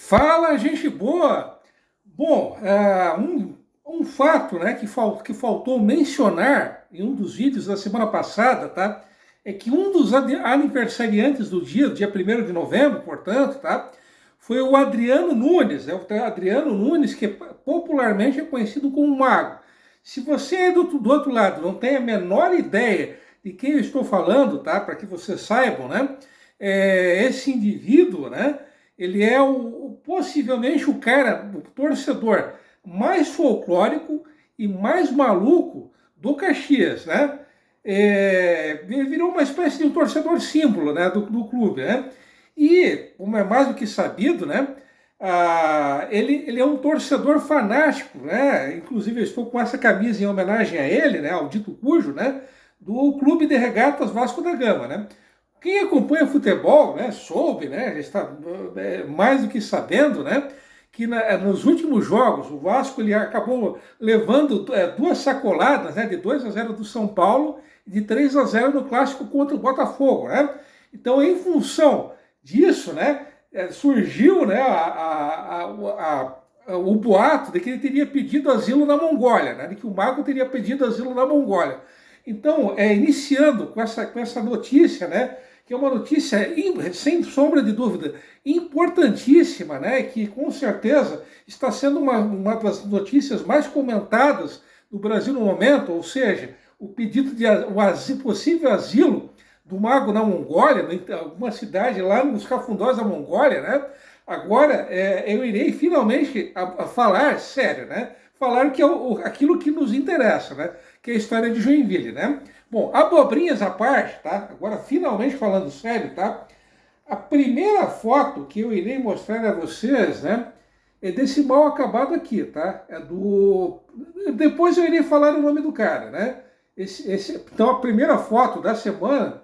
Fala, gente boa! Bom, um fato, né, que faltou mencionar em um dos vídeos da semana passada, tá? É que um dos aniversariantes do dia 1º de novembro, portanto, tá? Foi o Adriano Nunes, o Adriano Nunes, que popularmente é conhecido como Mago. Se você é do outro lado não tem a menor ideia de quem eu estou falando, tá? Para que vocês saibam, né? Esse indivíduo, né? Ele é possivelmente o cara, o torcedor mais folclórico e mais maluco do Caxias, né? Ele virou uma espécie de um torcedor símbolo, né, do clube, né? E, como é mais do que sabido, né? Ele é um torcedor fanático, né? Inclusive eu estou com essa camisa em homenagem a ele, né? Ao dito cujo, né? Do Clube de Regatas Vasco da Gama, né? Quem acompanha futebol, né, soube, né, já está mais do que sabendo, né, que nos últimos jogos o Vasco ele acabou levando duas sacoladas, né, de 2-0 do São Paulo e de 3-0 no clássico contra o Botafogo, né? Então, em função disso, né, surgiu, né, o boato de que ele teria pedido asilo na Mongólia, né, de que o Mago teria pedido asilo na Mongólia. Então, iniciando com essa notícia, né, que é uma notícia, sem sombra de dúvida, importantíssima, né, que com certeza está sendo uma das notícias mais comentadas do Brasil no momento, ou seja, o pedido de possível asilo do Mago na Mongólia, em alguma cidade lá nos cafundós da Mongólia, né? Agora eu irei finalmente falar sério, né? Falar que é aquilo que nos interessa, né? Que é a história de Joinville, né? Bom, abobrinhas à parte, tá? Agora finalmente falando sério, tá? A primeira foto que eu irei mostrar a vocês, né? É desse mal acabado aqui, tá? Depois eu irei falar o nome do cara, né? Então a primeira foto da semana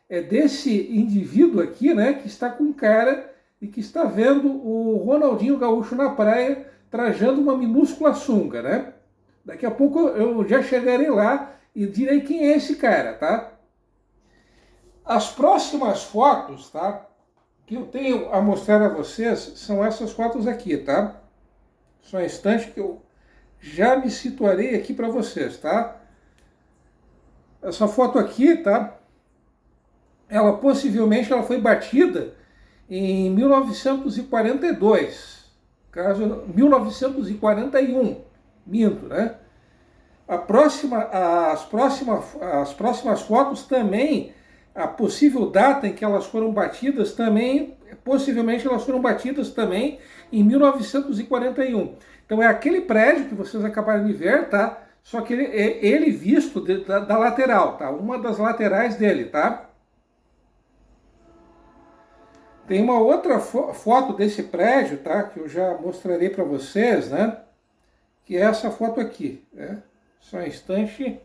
é desse indivíduo aqui, né? Que está com cara e que está vendo o Ronaldinho Gaúcho na praia trajando uma minúscula sunga, né? Daqui a pouco eu já chegarei lá e direi quem é esse cara, tá? As próximas fotos, tá? Que eu tenho a mostrar a vocês são essas fotos aqui, tá? Só um instante que eu já me situarei aqui para vocês, tá? Essa foto aqui, tá? Ela possivelmente foi batida em 1942, caso 1941, minto, né? As próximas fotos também, a possível data em que elas foram batidas também, possivelmente elas foram batidas também em 1941. Então é aquele prédio que vocês acabaram de ver, tá? Só que ele visto da lateral, tá? Uma das laterais dele, tá? Tem uma outra foto desse prédio, tá? Que eu já mostrarei para vocês, né? Que é essa foto aqui, né? Só um instante.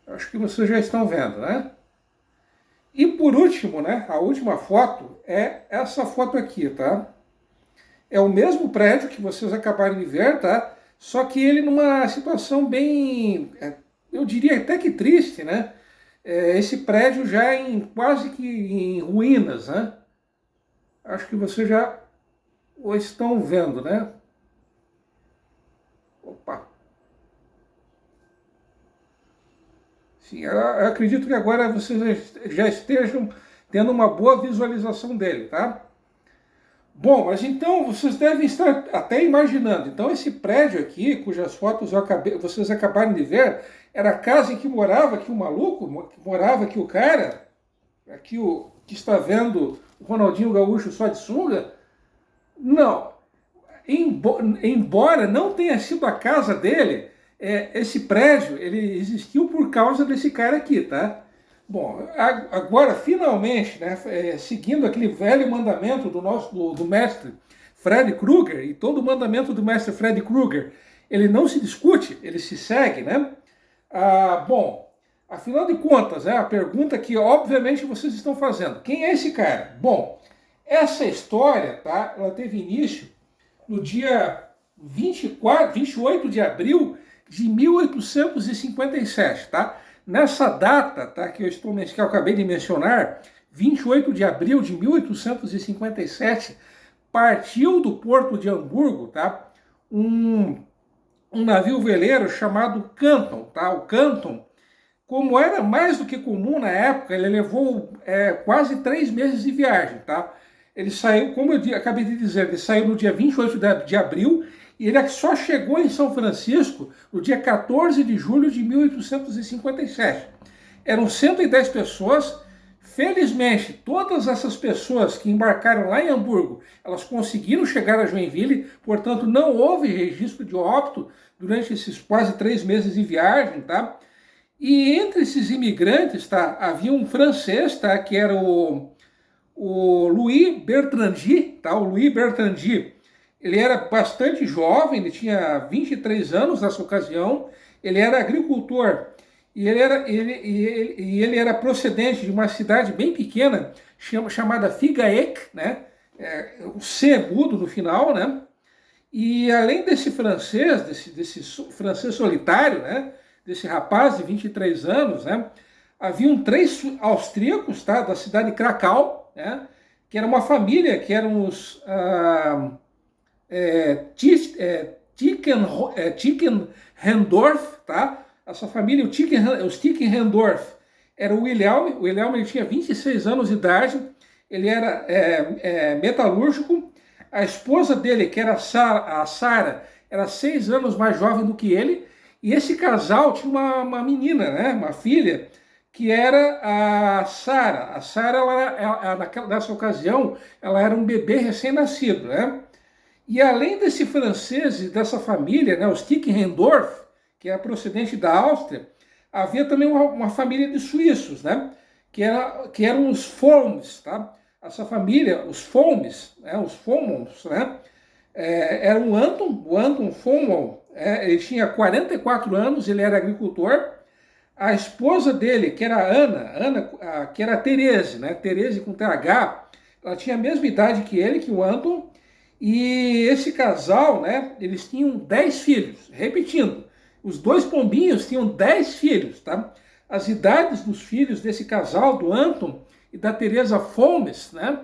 Acho que vocês já estão vendo, né? E por último, né? A última foto é essa foto aqui, tá? É o mesmo prédio que vocês acabaram de ver, tá? Só que ele numa situação bem, eu diria até que triste, né? Esse prédio já quase que em ruínas, né? Acho que vocês já o estão vendo, né? Opa! Sim, eu acredito que agora vocês já estejam tendo uma boa visualização dele, tá? Bom, mas então vocês devem estar até imaginando. Então esse prédio aqui, cujas fotos vocês acabaram de ver, era a casa em que morava aqui o maluco, que morava aqui o cara, aqui o que está vendo o Ronaldinho Gaúcho só de sunga? Não. Embora não tenha sido a casa dele, esse prédio ele existiu por causa desse cara aqui, tá? Bom, agora finalmente, né, seguindo aquele velho mandamento do mestre Fred Krueger, e todo o mandamento do mestre Fred Krueger, ele não se discute, ele se segue, né? Bom, afinal de contas, a pergunta que obviamente vocês estão fazendo, quem é esse cara? Bom, essa história, tá, ela teve início no dia 28 de abril de 1857, tá? Nessa data, tá, que eu acabei de mencionar, 28 de abril de 1857, partiu do porto de Hamburgo, tá, um navio veleiro chamado Canton, tá? O Canton, como era mais do que comum na época, ele levou quase 3 meses de viagem, tá? Ele saiu, como eu acabei de dizer, ele saiu no dia 28 de abril e ele só chegou em São Francisco no dia 14 de julho de 1857. Eram 110 pessoas. Felizmente, todas essas pessoas que embarcaram lá em Hamburgo, elas conseguiram chegar a Joinville, portanto não houve registro de óbito durante esses quase 3 meses de viagem, tá? E entre esses imigrantes, tá, havia um francês, tá, que era o Louis Bertrandi, tá? O Louis Bertrandi, ele era bastante jovem, ele tinha 23 anos nessa ocasião, ele era agricultor e ele era procedente de uma cidade bem pequena chamada Figaec, né? O C mudo no final, né? E além desse francês, desse francês solitário, né? Desse rapaz de 23 anos, né? Haviam 3 austríacos, tá? Da cidade de Krakau, né? Que era uma família, que eram os Tickendorf, tá? Essa família, os Tickendorf, era o Wilhelm ele tinha 26 anos de idade, ele era metalúrgico, a esposa dele, que era a Sara, era 6 anos mais jovem do que ele, e esse casal tinha uma menina, né, uma filha, que era a Sara. A Sara, nessa ocasião, ela era um bebê recém-nascido, né? E além desse francês e dessa família, né, os Tickendorf, que é procedente da Áustria, havia também uma família de suíços, né, que eram os Fomes, tá? Essa família, os Fomes, né, os Fomons, né, era o Anton Fomon, ele tinha 44 anos, ele era agricultor. A esposa dele, que era a Ana, que era a Terese, né, Terese com TH, ela tinha a mesma idade que ele, que o Anton, e esse casal, né, eles tinham 10 filhos, repetindo, os 2 pombinhos tinham 10 filhos, tá? As idades dos filhos desse casal, do Anton e da Teresa Fomes, né,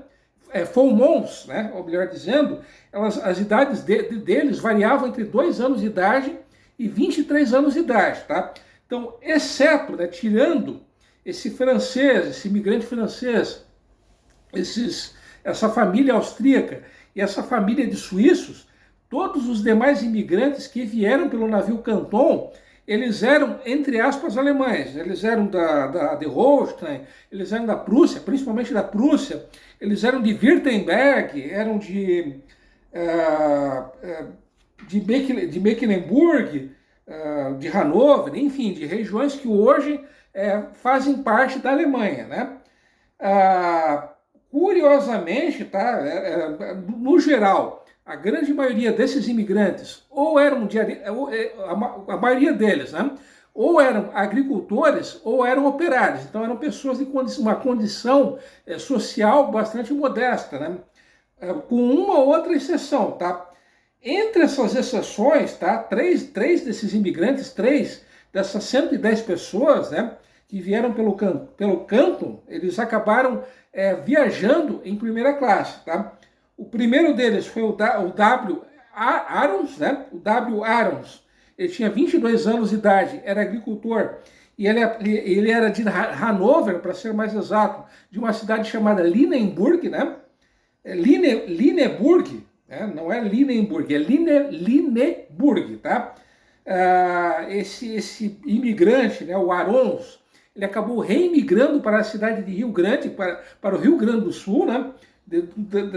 Fomons, né, ou melhor dizendo, as idades deles variavam entre 2 anos de idade e 23 anos de idade, tá? Então, exceto, né, tirando esse francês, esse imigrante francês, essa família austríaca e essa família de suíços, todos os demais imigrantes que vieram pelo navio Canton, eles eram, entre aspas, alemães. Eles eram de Holstein, eles eram da Prússia, principalmente da Prússia, eles eram de Württemberg, eram de Mecklenburg, de Hannover, enfim, de regiões que hoje fazem parte da Alemanha, né? Curiosamente, tá? No geral, a grande maioria desses imigrantes, ou eram a maioria deles, né? Ou eram agricultores ou eram operários. Então eram pessoas de uma condição social bastante modesta, né? Com uma ou outra exceção, tá? Entre essas exceções, tá? Três desses imigrantes, 3 dessas 110 pessoas, né, que vieram pelo Canton, eles acabaram viajando em primeira classe, tá? O primeiro deles foi o W. Arons, né? O W. Arons. Ele tinha 22 anos de idade, era agricultor, e ele era de Hannover, para ser mais exato, de uma cidade chamada Lineburg, né? Lineburg, não é Linenburg, é Lineburg, tá? Esse imigrante, né, o Arons, ele acabou reimigrando para a cidade de Rio Grande, para o Rio Grande do Sul, né?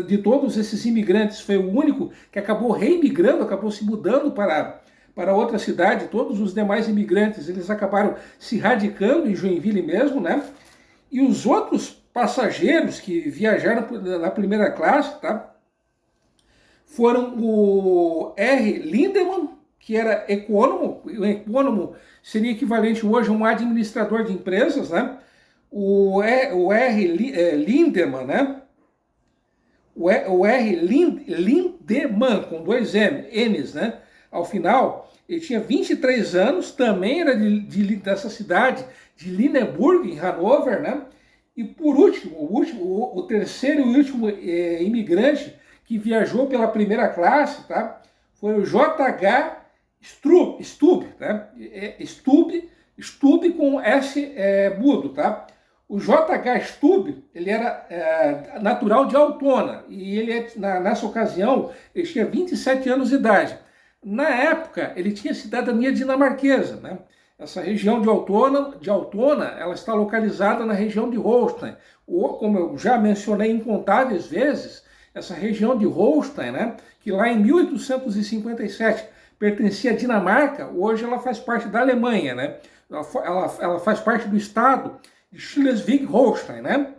De todos esses imigrantes, foi o único que acabou reimigrando, acabou se mudando para outra cidade. Todos os demais imigrantes, eles acabaram se radicando em Joinville mesmo, né? E os outros passageiros que viajaram na primeira classe, tá? Foram o R. Lindemann, que era econômico. O econômico seria equivalente hoje a um administrador de empresas, né? O R. Lindemann, né? O R. Lindemann, com 2 N's, né? Ao final, ele tinha 23 anos, também era dessa cidade, de Lüneburg, em Hanover, né? E por último, o terceiro e último imigrante que viajou pela primeira classe, tá? Foi o J.H. Stubb, né? Stubb com S mudo, tá? O J.H. Stubb, ele era natural de Altona, e ele, nessa ocasião, ele tinha 27 anos de idade. Na época, ele tinha cidadania dinamarquesa, né? Essa região de Altona, ela está localizada na região de Holstein. Ou, como eu já mencionei incontáveis vezes, essa região de Holstein, né, que lá em 1857 pertencia à Dinamarca, hoje ela faz parte da Alemanha, né? Ela faz parte do estado de Schleswig-Holstein, né?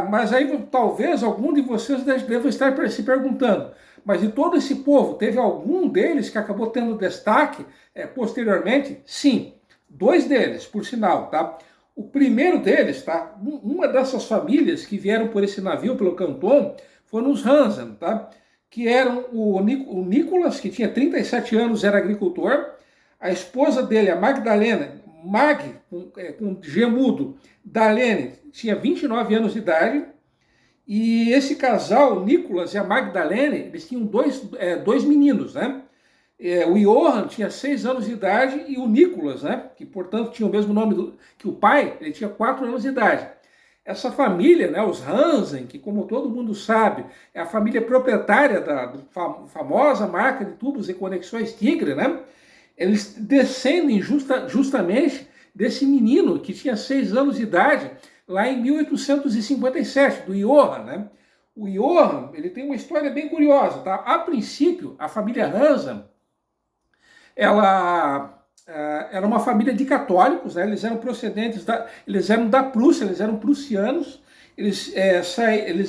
Mas aí talvez algum de vocês deva estar se perguntando, mas de todo esse povo, teve algum deles que acabou tendo destaque posteriormente? Sim, dois deles, por sinal, tá? O primeiro deles, tá? Uma dessas famílias que vieram por esse navio, pelo Canton, foram os Hansen, tá? Que eram o Nicolas, que tinha 37 anos, era agricultor, a esposa dele, a Magdalena, com G mudo, Dalene, tinha 29 anos de idade, e esse casal, o Nicolas e a Magdalene, eles tinham dois meninos, né? O Johan tinha 6 anos de idade e o Nicolas, né? Que portanto tinha o mesmo nome que o pai, ele tinha 4 anos de idade. Essa família, né, os Hansen, que como todo mundo sabe, é a família proprietária da famosa marca de tubos e conexões Tigre, né? Eles descendem justamente desse menino que tinha 6 anos de idade, lá em 1857, do Johan, né? O Johan, ele tem uma história bem curiosa, tá? A princípio, a família Hansen, ela era uma família de católicos, né? Eles eram procedentes eles eram da Prússia, eles eram prussianos, eles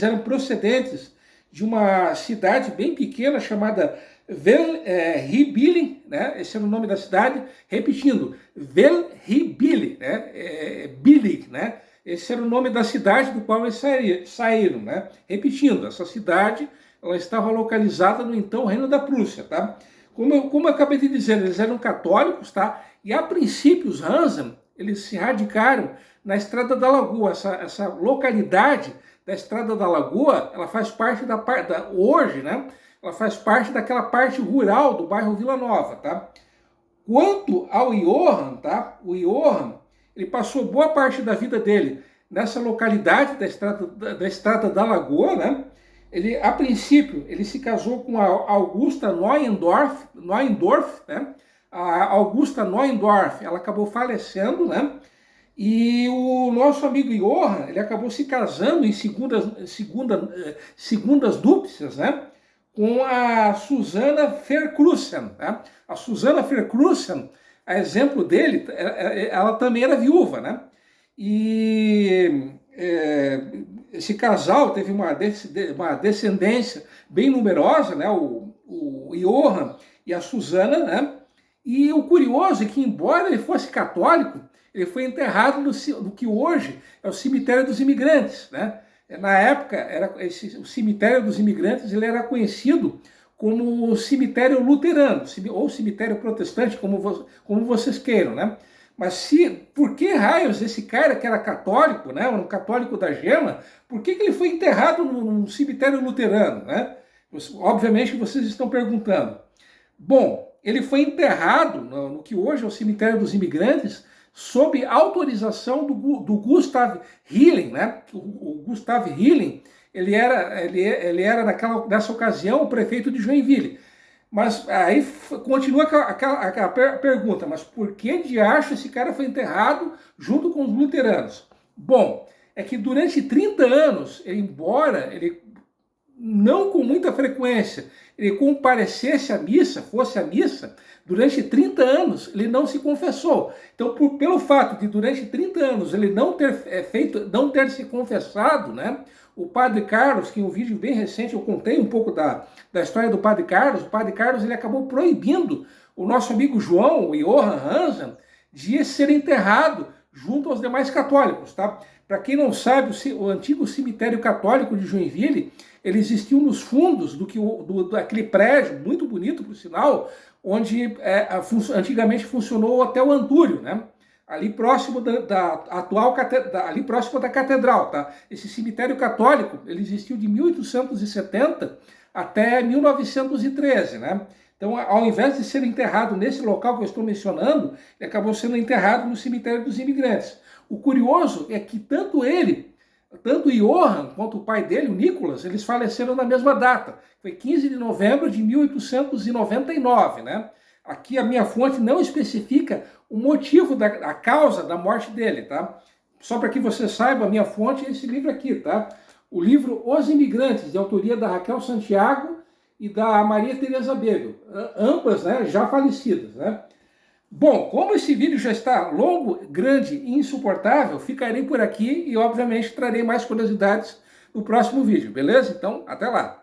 eram procedentes de uma cidade bem pequena chamada Velhibille, né? Esse era o nome da cidade, repetindo, Velhibille, né? Billig, né? Esse era o nome da cidade do qual eles saíram, né? Repetindo, essa cidade, ela estava localizada no então Reino da Prússia, tá? Como eu acabei de dizer, eles eram católicos, tá? E a princípio os Hansen, eles se radicaram na Estrada da Lagoa. Essa localidade da Estrada da Lagoa, ela faz parte hoje, né? Ela faz parte daquela parte rural do bairro Vila Nova, tá? Quanto ao Johan, tá? O Johan, ele passou boa parte da vida dele nessa localidade da Estrada da Lagoa, né? Ele, a princípio, ele se casou com a Augusta Neuendorf, né? A Augusta Neuendorf, ela acabou falecendo, né? E o nosso amigo Johan, ele acabou se casando em segundas núpcias, né? Com a Susanna Verkrusen, né? A Susanna Verkrusen, a exemplo dele, ela também era viúva, né? E esse casal teve uma descendência bem numerosa, né? O Johan e a Susanna, né? E o curioso é que, embora ele fosse católico, ele foi enterrado no que hoje é o cemitério dos imigrantes, né? Na época, o cemitério dos imigrantes, ele era conhecido como cemitério luterano, ou cemitério protestante, como vocês queiram, né? Mas por que raios esse cara que era católico, né, um católico da Gema, por que ele foi enterrado num cemitério luterano, né? Obviamente vocês estão perguntando. Bom, ele foi enterrado no que hoje é o cemitério dos imigrantes, sob autorização do Gustav Hilling, né? O Gustav Hilling, ele era nessa ocasião o prefeito de Joinville. Mas aí continua a pergunta, mas por que de acho esse cara foi enterrado junto com os luteranos? Bom, é que durante 30 anos, embora ele não com muita frequência ele comparecesse à missa, fosse à missa, durante 30 anos ele não se confessou. Então, pelo fato de durante 30 anos ele não ter se confessado, né? O Padre Carlos, que em um vídeo bem recente eu contei um pouco da história do Padre Carlos, o Padre Carlos ele acabou proibindo o nosso amigo João, o Johan Hansen, de ser enterrado junto aos demais católicos, tá? Para quem não sabe, o antigo cemitério católico de Joinville, ele existiu nos fundos daquele prédio, muito bonito, por sinal, onde antigamente funcionou o Hotel Antúrio, né? ali próximo da atual ali próximo da catedral, tá? Esse cemitério católico, ele existiu de 1870 até 1913, né? Então, ao invés de ser enterrado nesse local que eu estou mencionando, ele acabou sendo enterrado no cemitério dos imigrantes. O curioso é que tanto o Johann quanto o pai dele, o Nicholas, eles faleceram na mesma data. Foi 15 de novembro de 1899, né? Aqui a minha fonte não especifica o motivo, a causa da morte dele, tá? Só para que você saiba, a minha fonte é esse livro aqui, tá? O livro Os Imigrantes, de autoria da Raquel Santiago e da Maria Teresa Begel, ambas, né, já falecidas, né? Bom, como esse vídeo já está longo, grande e insuportável, ficarei por aqui e, obviamente, trarei mais curiosidades no próximo vídeo, beleza? Então, até lá!